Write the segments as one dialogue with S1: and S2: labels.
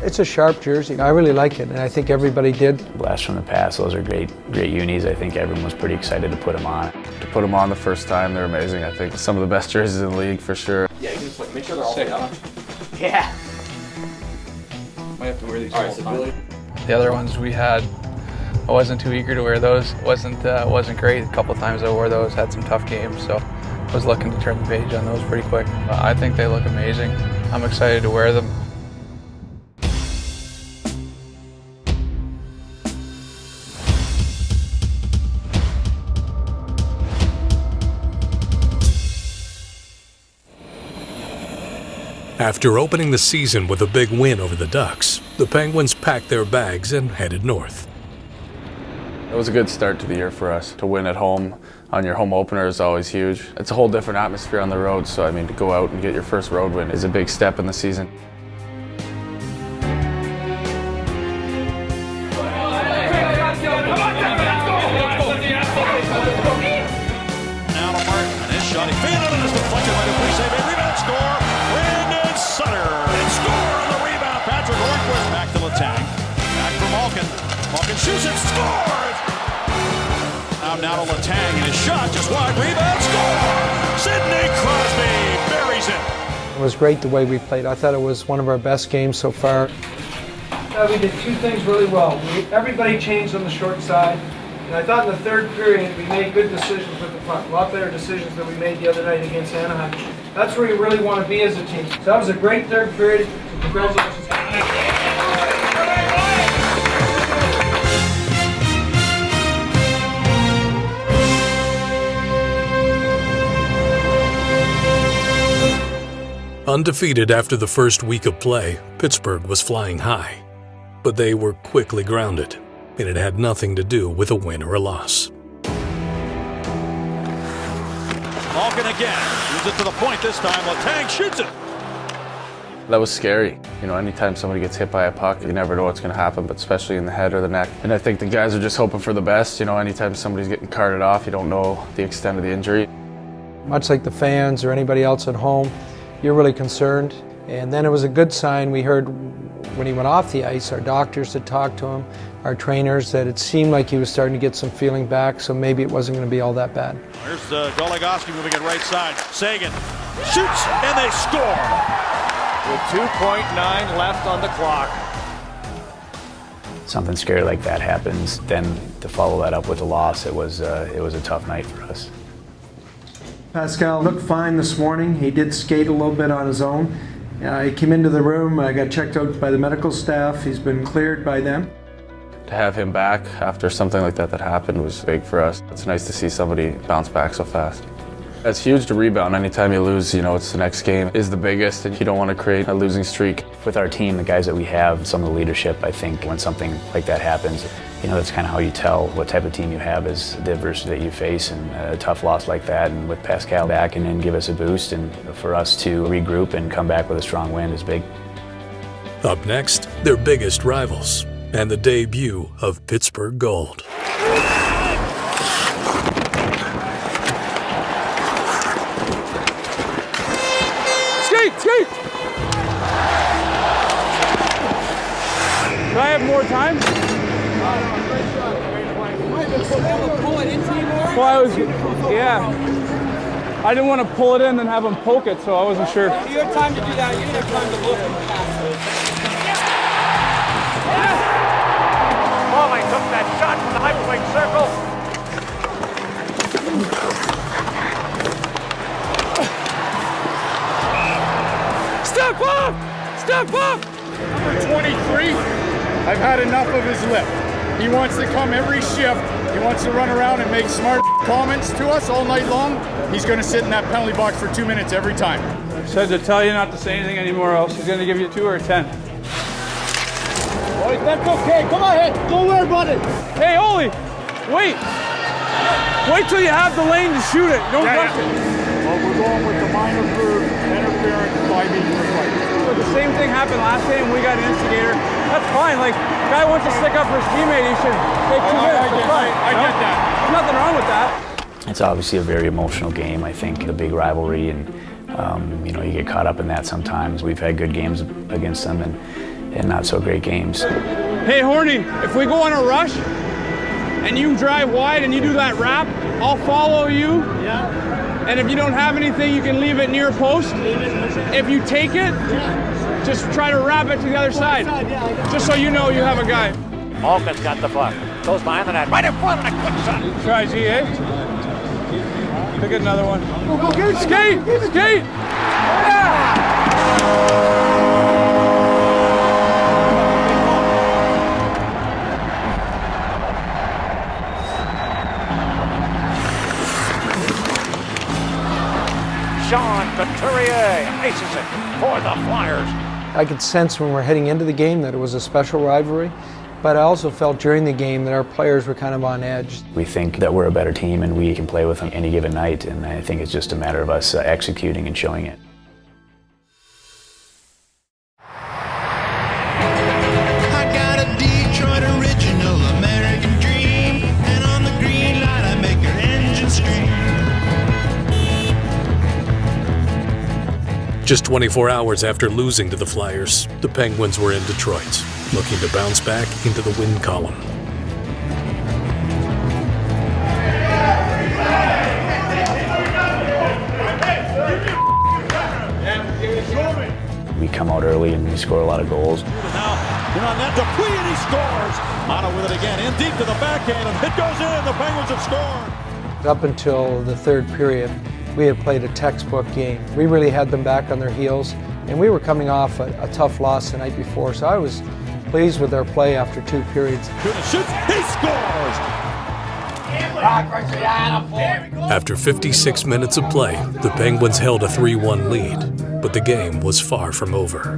S1: It's a sharp jersey. I really like it, and I think everybody did.
S2: Blast from the past, those are great unis. I think everyone was pretty excited to put them on.
S3: To put them on the first time, they're amazing. I think some of the best jerseys in the league for sure.
S4: Yeah, you can just like, make sure they're all the way up.
S5: Yeah.
S4: Might have to wear these all the time.
S6: The other ones we had, I wasn't too eager to wear those. Wasn't great. A couple times I wore those, had some tough games, so I was looking to turn the page on those pretty quick. I think they look amazing. I'm excited to wear them.
S7: After opening the season with a big win over the Ducks, the Penguins packed their bags and headed north.
S3: It was a good start to the year for us. To win at home on your home opener is always huge. It's a whole different atmosphere on the road, so I mean, to go out and get your first road win is a big step in the season.
S8: Malkin shoots it, scores! Now to Letang, and his shot just wide, rebound, score! Sidney Crosby buries it.
S1: It was great the way we played. I thought it was one of our best games so far.
S9: We did two things really well. Everybody changed on the short side, and I thought in the third period we made good decisions with the puck. A lot better decisions than we made the other night against Anaheim. That's where you really want to be as a team. So that was a great third period. So congratulations.
S7: Undefeated after the first week of play, Pittsburgh was flying high. But they were quickly grounded, and it had nothing to do with a win or a loss.
S8: Malkin again, moves it to the point this time, Letang shoots it.
S3: That was scary. You know, anytime somebody gets hit by a puck, you never know what's going to happen, but especially in the head or the neck. And I think the guys are just hoping for the best. You know, anytime somebody's getting carted off, you don't know the extent of the injury.
S1: Much like the fans or anybody else at home, you're really concerned. And then it was a good sign. We heard when he went off the ice, our doctors had talked to him, our trainers, that it seemed like he was starting to get some feeling back, so maybe it wasn't going to be all that bad.
S8: There's Goligoski moving it right side. Sagan shoots, and they score.
S5: With 2.9 left on the clock.
S2: Something scary like that happens, then to follow that up with a loss, it was a tough night for us.
S9: Pascal looked fine this morning. He did skate a little bit on his own. He came into the room, got checked out by the medical staff. He's been cleared by them.
S3: To have him back after something like that happened was big for us. It's nice to see somebody bounce back so fast. It's huge to rebound. Anytime you lose, you know, it's the next game is the biggest, and you don't want to create a losing streak.
S2: With our team, the guys that we have, some of the leadership, I think when something like that happens, you know, that's kind of how you tell what type of team you have is the adversity that you face, and a tough loss like that, and with Pascal back and then give us a boost, and for us to regroup and come back with a strong win is big.
S7: Up next, their biggest rivals and the debut of Pittsburgh Gold.
S6: Skate! Do I have more time? Well, yeah. I didn't want to pull it in and have him poke it, so I wasn't sure.
S5: You have time to do that. You didn't have time to look and pass it. Pauling took that shot from the hyperwing circle.
S6: Step up! Step up!
S10: Number 23, I've had enough of his lip. He wants to come every shift. He wants to run around and make smart comments to us all night long. He's going to sit in that penalty box for 2 minutes every time.
S6: Said to tell you not to say anything anymore, else he's going to give you 2 or 10.
S10: Boys, that's okay. Come on, ahead. Don't worry about it.
S6: Hey, Oli, wait. Wait till you have the lane to shoot it. Don't rush it.
S10: Well, we're going with the minor for interference, 5 meters per fight.
S6: The same thing happened last game. We got an instigator. That's fine. Like, guy wants to stick up for his teammate. He should take 2 minutes.
S10: I get that.
S6: There's nothing wrong with that.
S2: It's obviously a very emotional game. I think the big rivalry, and you know, you get caught up in that sometimes. We've had good games against them, and and not so great games.
S5: Hey, Horny, if we go on a rush and you drive wide and you do that wrap, I'll follow you. Yeah. And if you don't have anything, you can leave it near post. If you take it, just try to wrap it to the other side. Just so you know you have a guy. Malkin's got the puck. Goes behind the net, right in front of the quick shot. Try Z, eh? Pick another one. Go, get it. Skate! Skate! Yeah! Sean Couturier ices it for the Flyers.
S1: I could sense when we're heading into the game that it was a special rivalry, but I also felt during the game that our players were kind of on edge.
S2: We think that we're a better team and we can play with them any given night, and I think it's just a matter of us executing and showing it.
S11: I got a Detroit original American dream, and on the green light I make your engine scream.
S7: Just 24 hours after losing to the Flyers, the Penguins were in Detroit, looking to bounce back into the win column.
S2: We come out early and we score a lot of goals.
S8: Now, in on that Dupuis, and he scores. Otto with it again, in deep to the backhand, and it goes in. The Penguins have scored.
S1: Up until the third period, we had played a textbook game. We really had them back on their heels, and we were coming off a tough loss the night before, so I was pleased with their play after 2 periods.
S8: Kunis shoots, he scores!
S7: After 56 minutes of play, the Penguins held a 3-1 lead, but the game was far from over.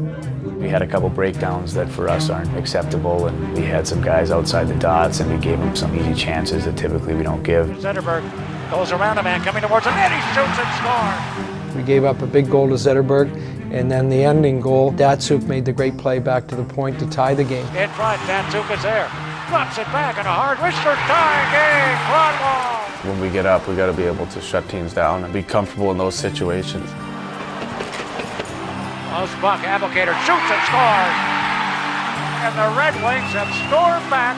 S2: We had a couple breakdowns that for us aren't acceptable, and we had some guys outside the dots, and we gave them some easy chances that typically we don't give.
S5: Zetterberg goes around a man coming towards him, and he shoots and scores.
S1: We gave up a big goal to Zetterberg, and then the ending goal, Datsuk made the great play back to the point to tie the game.
S5: In front, Datsuk is there. Drops it back and a hard wrister tie game. Broadwell.
S3: When we get up, we got to be able to shut teams down and be comfortable in those situations.
S5: Close puck, Applicator shoots and scores. And the Red Wings have stormed back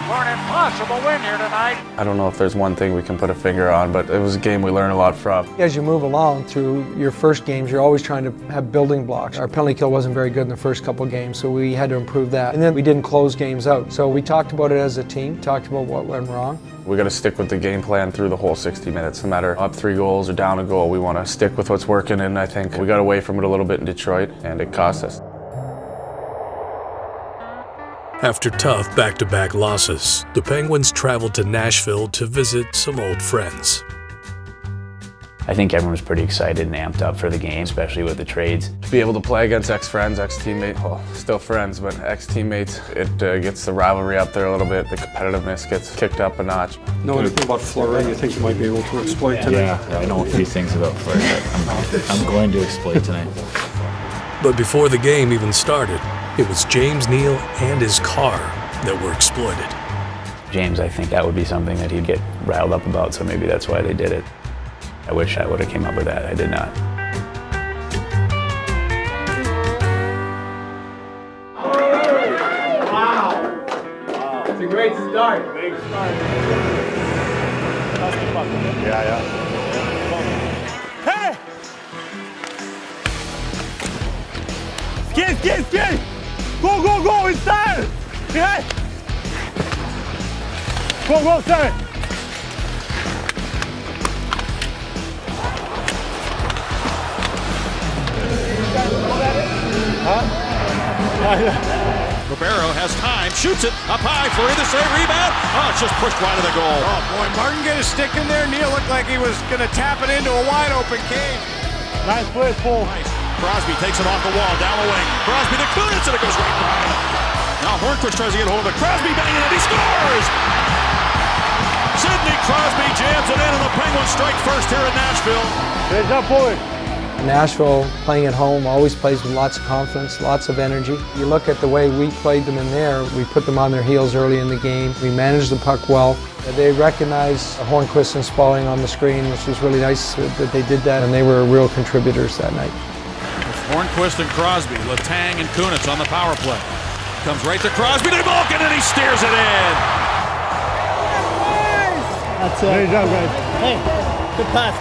S5: for an impossible win here tonight.
S3: I don't know if there's one thing we can put a finger on, but it was a game we learned a lot from.
S1: As you move along through your first games, you're always trying to have building blocks. Our penalty kill wasn't very good in the first couple of games, so we had to improve that. And then we didn't close games out. So we talked about it as a team, talked about what went wrong.
S3: We got to stick with the game plan through the whole 60 minutes. No matter up 3 goals or down a goal, we want to stick with what's working, and I think we got away from it a little bit in Detroit, and it cost us.
S7: After tough back-to-back losses, the Penguins traveled to Nashville to visit some old friends.
S2: I think everyone was pretty excited and amped up for the game, especially with the trades.
S3: To be able to play against ex-friends, ex-teammates, well, still friends, but ex-teammates, it gets the rivalry up there a little bit. The competitiveness gets kicked up a notch.
S12: Know anything about Fleury you think you might be able to exploit tonight?
S13: Yeah, I know a few things about Fleury that I'm going to exploit tonight.
S7: But before the game even started, it was James Neal and his car that were exploited.
S2: James, I think that would be something that he'd get riled up about, so maybe that's why they did it. I wish I would have came up with that. I did not.
S9: Wow. It's a great start. Big start.
S8: Yeah. Hey! Skate! Go, inside! Yeah! Go, inside! Ribeiro has time, shoots it up high, Fleury the save, rebound. Oh, it's just pushed wide of the goal.
S5: Oh boy, Martin get his stick in there. Neal looked like he was going to tap it into a wide open cage.
S8: Nice play, Paul. Nice. Crosby takes it off the wall, down the wing. Crosby to Kunis, and it goes right by. Now Hornquist tries to get hold of it. Crosby banging it, he scores! Sidney Crosby jams it in, and the Penguins strike first here in Nashville.
S9: Good job, boys.
S1: Nashville, playing at home, always plays with lots of confidence, lots of energy. You look at the way we played them in there, we put them on their heels early in the game. We managed the puck well. They recognized Hornquist and Spaulding on the screen, which was really nice that they did that, and they were real contributors that night.
S8: Hornquist and Crosby, Letang and Kunis on the power play. Comes right to Crosby to Malkin, and he steers it in.
S14: That's it. Great job, guys. Hey, good pass.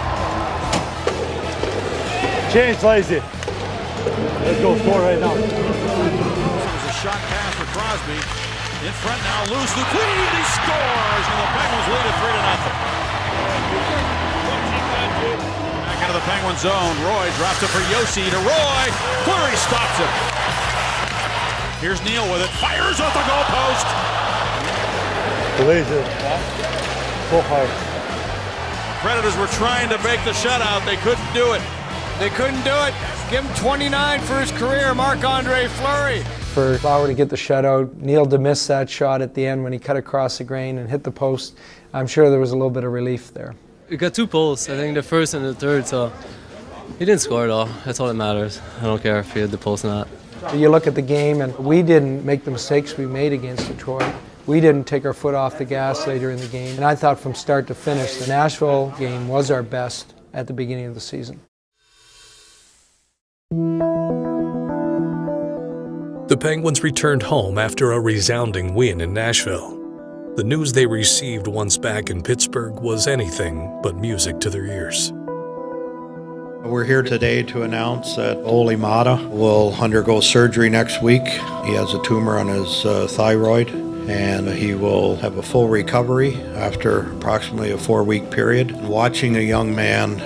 S14: Change, lazy. Let's go score right now.
S8: It was a shot pass for Crosby. In front now, loose. The Queen, he scores, and the Penguins lead it 3-0. Back into the Penguin zone. Roy drops it for Yossi to Roy. Fleury stops it. Here's Neal with it. Fires off the goalpost.
S14: Lazy. So hard.
S8: Predators were trying to make the shutout. They couldn't do it.
S5: They couldn't do it. Give him 29 for his career, Marc-Andre Fleury.
S1: For Flower to get the shutout, Neil to miss that shot at the end when he cut across the grain and hit the post, I'm sure there was a little bit of relief there.
S15: We got 2 posts, I think the first and the third, so he didn't score though. That's all that matters. I don't care if he had the post or not.
S1: You look at the game, and we didn't make the mistakes we made against Detroit. We didn't take our foot off the gas later in the game. And I thought from start to finish, the Nashville game was our best at the beginning of the season.
S7: The Penguins returned home after a resounding win in Nashville. The news they received once back in Pittsburgh was anything but music to their ears.
S16: We're here today to announce that Olli Maatta will undergo surgery next week. He has a tumor on his thyroid, and he will have a full recovery after approximately a 4-week period. Watching a young man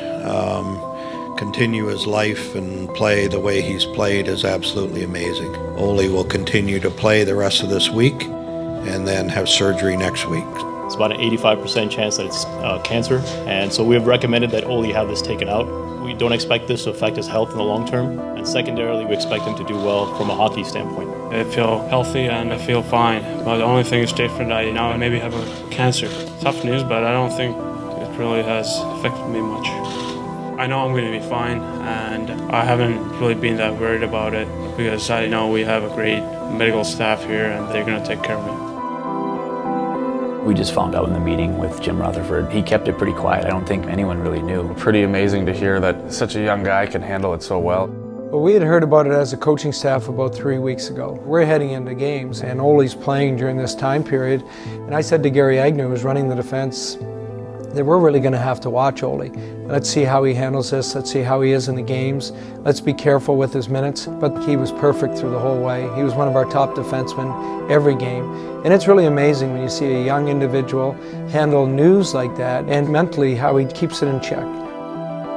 S16: continue his life and play the way he's played is absolutely amazing. Olli will continue to play the rest of this week and then have surgery next week.
S17: It's about an 85% chance that it's cancer, and so we have recommended that Olli have this taken out. We don't expect this to affect his health in the long term, and secondarily, we expect him to do well from a hockey standpoint.
S18: I feel healthy and I feel fine, but the only thing is different, I now maybe have a cancer. Tough news, but I don't think it really has affected me much. I know I'm going to be fine, and I haven't really been that worried about it because I know we have a great medical staff here and they're going to take care of me.
S2: We just found out in the meeting with Jim Rutherford. He kept it pretty quiet. I don't think anyone really knew.
S3: Pretty amazing to hear that such a young guy can handle it so well.
S1: Well, we had heard about it as a coaching staff about 3 weeks ago. We're heading into games, and Ollie's playing during this time period. And I said to Gary Agnew, who was running the defense, that we're really going to have to watch Ollie. Let's see how he handles this. Let's see how he is in the games. Let's be careful with his minutes. But he was perfect through the whole way. He was one of our top defensemen every game. And it's really amazing when you see a young individual handle news like that and mentally how he keeps it in check.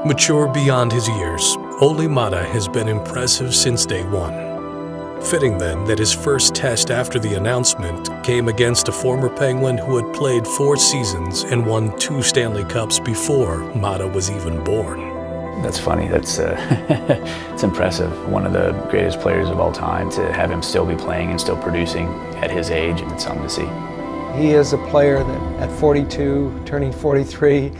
S7: Mature beyond his years, Olli Maatta has been impressive since day one. Fitting then that his first test after the announcement came against a former Penguin who had played 4 seasons and won 2 Stanley Cups before Maatta was even born.
S2: That's funny. That's it's impressive. One of the greatest players of all time, to have him still be playing and still producing at his age, and it's something to see.
S1: He is a player that at 42, turning 43,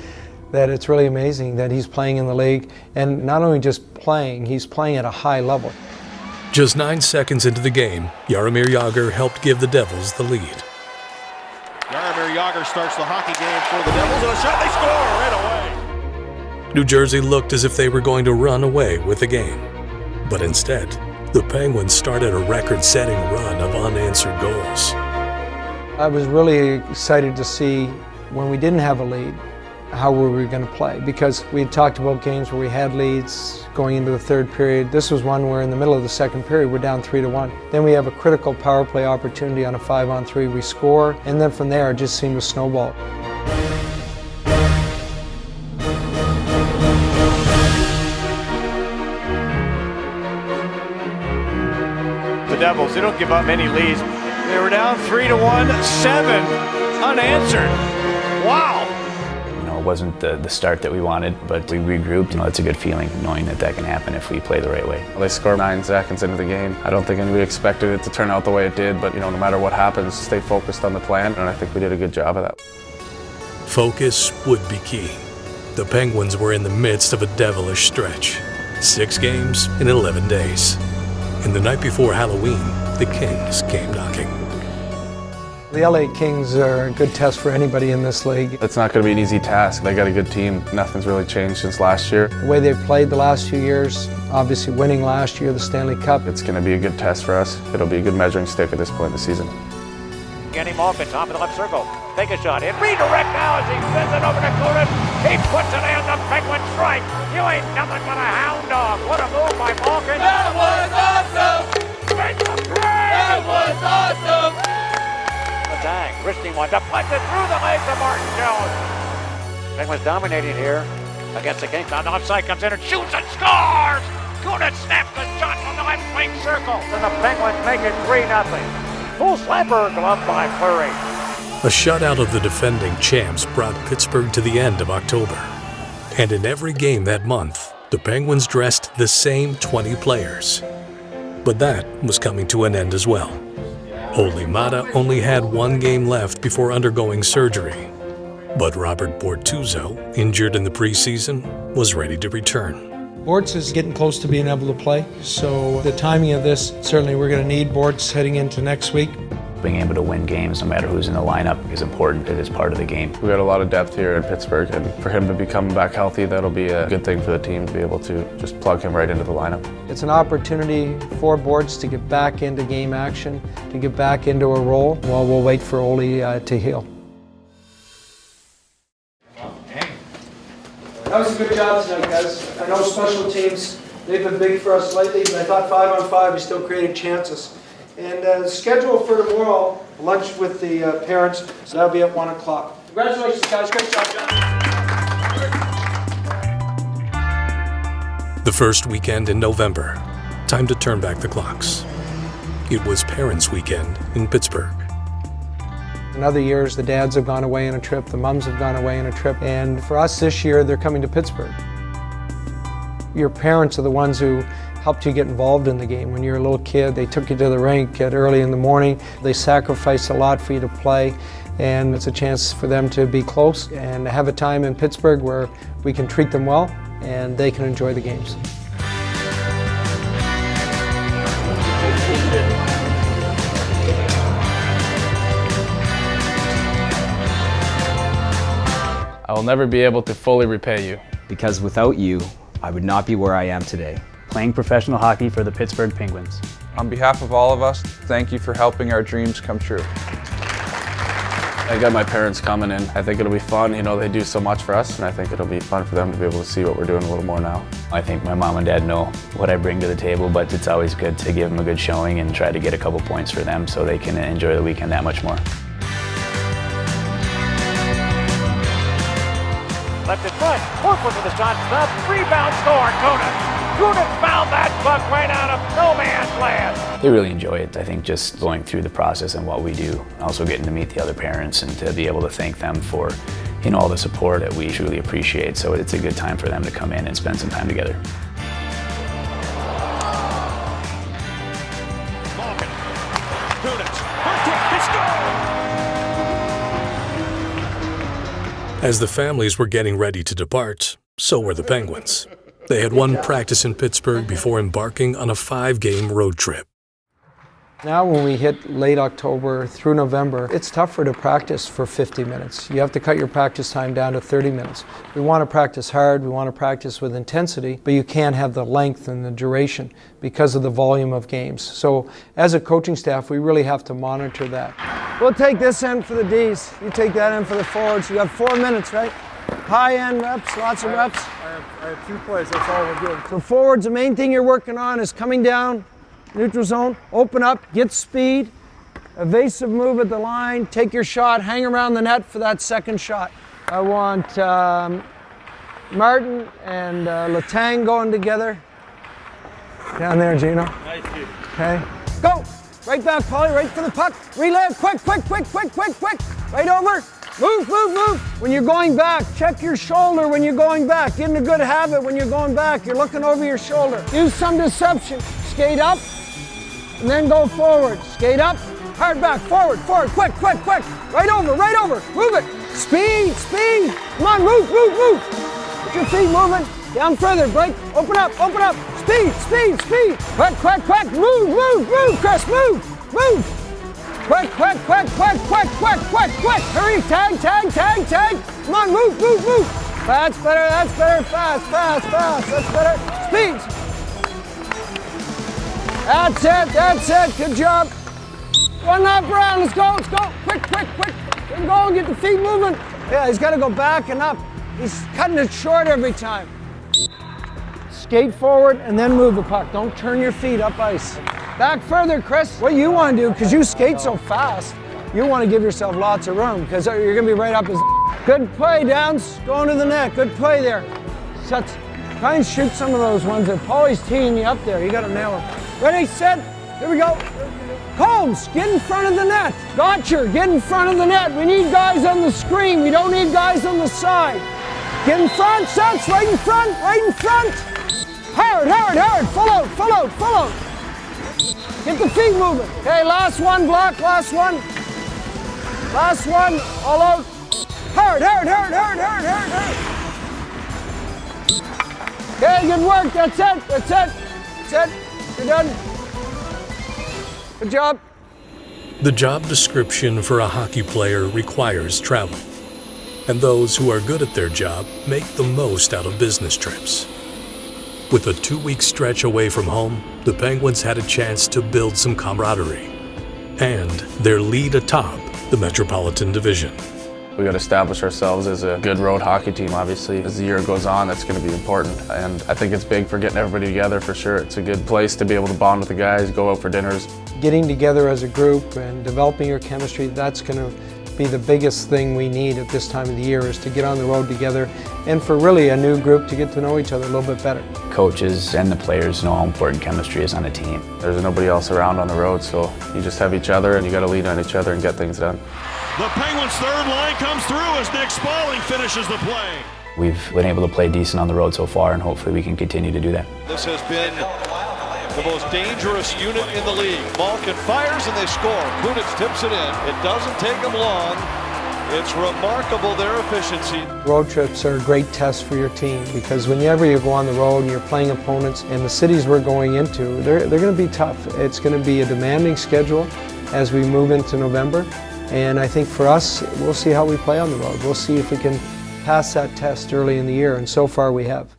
S1: that it's really amazing that he's playing in the league, and not only just playing, he's playing at a high level.
S7: Just 9 seconds into the game, Jaromir Jagr helped give the Devils the lead.
S8: Jaromir Jagr starts the hockey game for the Devils, and a shot, they score right away.
S7: New Jersey looked as if they were going to run away with the game. But instead, the Penguins started a record-setting run of unanswered goals.
S1: I was really excited to see, when we didn't have a lead, how were we going to play, because we had talked about games where we had leads going into the third period. This was one where in the middle of the second period we're down 3-1. Then we have a critical power play opportunity on a 5-on-3. We score, and then from there it just seemed to snowball.
S19: The Devils, they don't give up many leads. They were down 3-1, 7 unanswered. Wow.
S2: It wasn't the start that we wanted, but we regrouped. It's a good feeling knowing that that can happen if we play the right way.
S3: They scored 9 seconds into the game. I don't think anybody expected it to turn out the way it did, but no matter what happens, stay focused on the plan, and I think we did a good job of that.
S7: Focus would be key. The Penguins were in the midst of a devilish stretch. 6 games in 11 days. And the night before Halloween, the Kings came knocking.
S1: The LA Kings are a good test for anybody in this league.
S3: It's not going to be an easy task. They got a good team. Nothing's really changed since last year.
S1: The way they've played the last few years, obviously winning last year the Stanley Cup.
S3: It's going to be a good test for us. It'll be a good measuring stick at this point in the season.
S19: Getting Malkin, top of the left circle. Take a shot. It redirect now as he sends it over to Kunin. He puts it in. The Penguin strike. You ain't nothing but a hound dog. What a move by Malkin.
S11: That was awesome!
S19: Make the play!
S11: That was awesome!
S19: Letang, risking one, deflects it through the legs of Martin Jones. Penguins dominating here against the Kings. Now offside comes in and shoots and scores! Kunin snaps the shot from the left wing circle. And the Penguins make it 3-0. Full slapper glove by Fleury.
S7: A shutout of the defending champs brought Pittsburgh to the end of October. And in every game that month, the Penguins dressed the same 20 players. But that was coming to an end as well. Olli Maatta only had one game left before undergoing surgery. But Robert Bortuzzo, injured in the preseason, was ready to return.
S1: Bortz is getting close to being able to play, so the timing of this, certainly we're going to need Bortz heading into next week.
S2: Being able to win games, no matter who's in the lineup, is important. It is part of the game.
S3: We got a lot of depth here in Pittsburgh, and for him to be coming back healthy, that'll be a good thing for the team to be able to just plug him right into the lineup.
S1: It's an opportunity for Bortz to get back into game action, to get back into a role, while we'll wait for Olli to heal. That was a good job tonight, guys. I know special teams, they've been big for us lately, but I thought 5-on-5 we still created chances. And schedule for tomorrow, lunch with the parents, so that'll be at 1 o'clock. Congratulations, guys. Great job,
S7: The first weekend in November, time to turn back the clocks. It was Parents' Weekend in Pittsburgh.
S1: In other years, the dads have gone away on a trip, the moms have gone away on a trip, and for us this year, they're coming to Pittsburgh. Your parents are the ones who helped you get involved in the game. When you were a little kid, they took you to the rink at early in the morning. They sacrificed a lot for you to play, and it's a chance for them to be close and have a time in Pittsburgh where we can treat them well and they can enjoy the games.
S6: I will never be able to fully repay you.
S20: Because without you, I would not be where I am today.
S2: Playing professional hockey for the Pittsburgh Penguins.
S6: On behalf of all of us, thank you for helping our dreams come true.
S3: I got my parents coming in. I think it'll be fun. You know, they do so much for us, and I think it'll be fun for them to be able to see what we're doing a little more now.
S2: I think my mom and dad know what I bring to the table, but it's always good to give them a good showing and try to get a couple points for them so they can enjoy the weekend that much more.
S19: Left in front, Horford with a shot, the rebound score, Kunin found that puck right out of no man's land.
S2: They really enjoy it. I think just going through the process and what we do, also getting to meet the other parents and to be able to thank them for, you know, all the support that we truly appreciate. So it's a good time for them to come in and spend some time together.
S8: Malkin, Kunin, her kick, they score!
S7: As the families were getting ready to depart, so were the Penguins. They had one practice in Pittsburgh before embarking on a 5-game road trip.
S1: Now when we hit late October through November, it's tougher to practice for 50 minutes. You have to cut your practice time down to 30 minutes. We want to practice hard, we want to practice with intensity, but you can't have the length and the duration because of the volume of games. So as a coaching staff, we really have to monitor that. We'll take this end for the Ds, you take that end for the forwards. You got 4 minutes, right? High end reps, lots of reps.
S12: I have 2 plays, that's all we're doing.
S1: So forwards, the main thing you're working on is coming down, neutral zone, open up, get speed, evasive move at the line, take your shot, hang around the net for that second shot. I want Martin and Letang going together. Down there, Gino.
S14: Nice, dude.
S1: Okay, go! Right back, Paulie, right for the puck. Relay, quick, quick, quick, quick, quick, quick. Right over. Move, move, move. When you're going back, check your shoulder when you're going back. Get in a good habit when you're going back. You're looking over your shoulder. Use some deception. Skate up, and then go forward. Skate up, hard back, forward, forward, quick, quick, quick. Right over, move it. Speed, speed. Come on, move, move, move. Get your feet moving. Down further, break, open up, speed, speed, speed. Quick, quick, quick, move, move, move, Chris, move, move.
S9: Quick, quick, quick, quick, quick, quick, quick, quick. Hurry, tag, tag, tag, tag. Come on, move, move, move. That's better, that's better. Fast, fast, fast. That's better. Speed. That's it. Good job. One lap round. Let's go, let's go. Quick, quick, quick. Get him going, get the feet moving. Yeah, he's got to go back and up. He's cutting it short every time. Skate forward and then move the puck. Don't turn your feet up ice. Back further, Chris. What you want to do, because you skate so fast, you want to give yourself lots of room because you're going to be right up his. Good play, Downs. Going to the net. Good play there. Try and shoot some of those ones that Paulie's teeing you up there. You got to nail them. Ready, set, here we go. Combs, get in front of the net. Gotcher, get in front of the net. We need guys on the screen. We don't need guys on the side. Get in front, sets, right in front, right in front. Hard, hard, hard. Full out, full out, full out. Get the feet moving. Okay, last one, block, last one. Last one, all out. Hard, hard, hard, hard, hard, hard, hard. Okay, good work. That's it, that's it. That's it. You're done. Good job.
S7: The job description for a hockey player requires travel, and those who are good at their job make the most out of business trips. With a 2-week stretch away from home, the Penguins had a chance to build some camaraderie and their lead atop the Metropolitan Division.
S3: We got to establish ourselves as a good road hockey team, obviously. As the year goes on, that's going to be important. And I think it's big for getting everybody together for sure. It's a good place to be able to bond with the guys, go out for dinners.
S1: Getting together as a group and developing your chemistry, that's going to be the biggest thing we need at this time of the year, is to get on the road together and for really a new group to get to know each other a little bit better.
S2: Coaches and the players know how important chemistry is on a team.
S3: There's nobody else around on the road, so you just have each other and you got to lean on each other and get things done.
S8: The Penguins' third line comes through as Nick Spaulding finishes the play.
S2: We've been able to play decent on the road so far, and hopefully we can continue to do that.
S8: This has been the most dangerous unit in the league. Malkin fires and they score. Kunitz tips it in. It doesn't take them long. It's remarkable, their efficiency.
S1: Road trips are a great test for your team, because whenever you go on the road and you're playing opponents in the cities we're going into, they're going to be tough. It's going to be a demanding schedule as we move into November. And I think for us, we'll see how we play on the road. We'll see if we can pass that test early in the year, and so far we have.